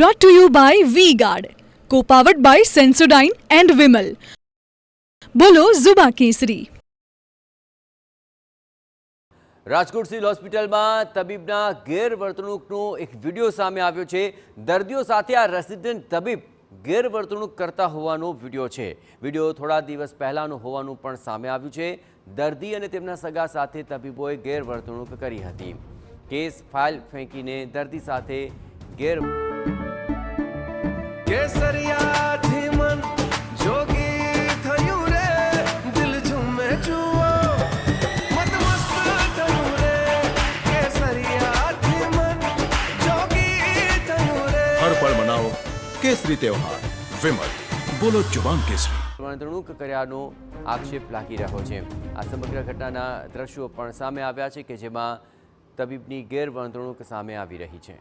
Brought to you by V-Guard, co-powered by Sensodyne and Vimal. બોલો ઝુબા કેસરી. Rajkot civil હોસ્પિટલમાં તબીબના ગેરવર્તણૂકનો એક વિડીયો સામે આવ્યો છે. દર્દીઓ સાથે આ રેસિડેન્ટ તબીબ ગેરવર્તણૂક કરતા હોવાનો વિડીયો છે. વિડીયો થોડા દિવસ પહેલાંનો હોવાનું પણ સામે આવ્યું છે. દર્દી અને તેમના સગા સાથે તબીબોએ ગેરવર્તણૂક કરી હતી. કેસ ફાઇલ ફેંકીને દર્દી સાથે કેસરિયાથી મન જોગી થયું રે, દિલ ઝૂમે જુઓ મત મસ્ત થયું રે. કેસરિયાથી મન જોગી થયું રે. હર પળ મનાવો કેસરી તહેવાર. વિમલ, બોલો જુબાન કેસરી. વર્તણૂક કર્યાનો આક્ષેપ લાગી રહ્યો છે. આ સમગ્ર ઘટનાના દ્રશ્યો પણ સામે આવ્યા છે કે જેમાં તબીબની ગેરવર્તણૂક સામે આવી રહી છે.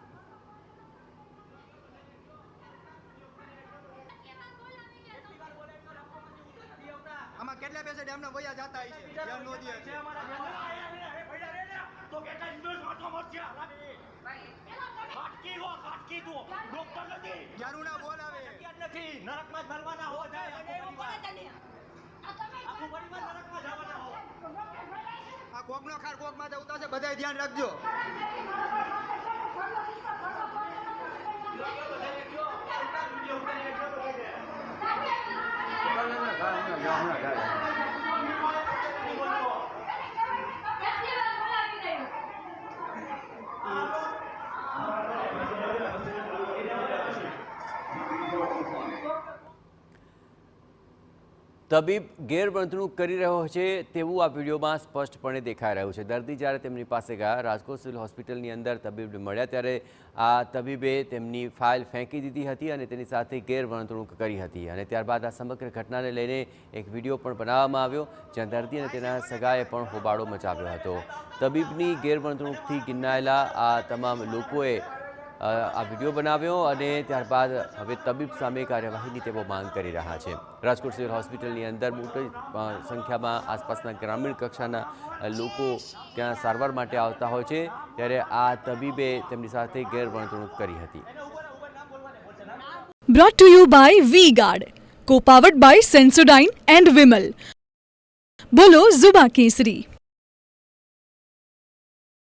આમાં કેટલા પેશન્ટ એમને વયા જાતા હશે ધ્યાન નો દે છે તો કેટલા ઇન્ડોસ વાતો મરશે ખાટકી હો ખાટકી તું ડોક્ટર નથી જારું ના બોલાવે નથી નરકમાં ભરવાના હો જાય આખું પરિવાર નરકમાં જવાના હો. આ કોકનો ખાર કોક માં ઉતારશે બધાય ધ્યાન રાખજો. તબીબ ગેરવર્તણૂક કરી રહ્યો છે તેવું આ વિડીયોમાં સ્પષ્ટપણે દેખાઈ રહ્યું છે. દર્દી જ્યારે તેમની પાસે ગયા, રાજકોટ સિવિલ હોસ્પિટલની અંદર તબીબને મળ્યા ત્યારે આ તબીબે તેમની ફાઇલ ફેંકી દીધી હતી અને તેની સાથે ગેરવર્તણૂક કરી હતી. અને ત્યારબાદ આ સમગ્ર ઘટનાને લઈને એક વિડીયો પણ બનાવવામાં આવ્યો જ્યાં દર્દી અને તેના સગાએ પણ હોબાળો મચાવ્યો હતો. તબીબની ગેરવર્તણૂકથી ગિન્નાયેલા આ તમામ લોકોએ આ વિડીયો બનાવ્યો અને ત્યારબાદ હવે તબીબ સામે કાર્યવાહીની તેઓ માંગ કરી રહ્યા છે. રાજકોટ સિવિલ હોસ્પિટલની અંદર મોટી સંખ્યામાં આસપાસના ગ્રામીણ કક્ષાના લોકો ત્યાં સારવાર માટે આવતા હોય છે ત્યારે આ તબીબે તેમની સાથે ગેરવર્તણૂક કરી હતી. Brought to you by V-Guard, co-powered by Sensodyne and Vimal. બોલો ઝુબા કેસરી.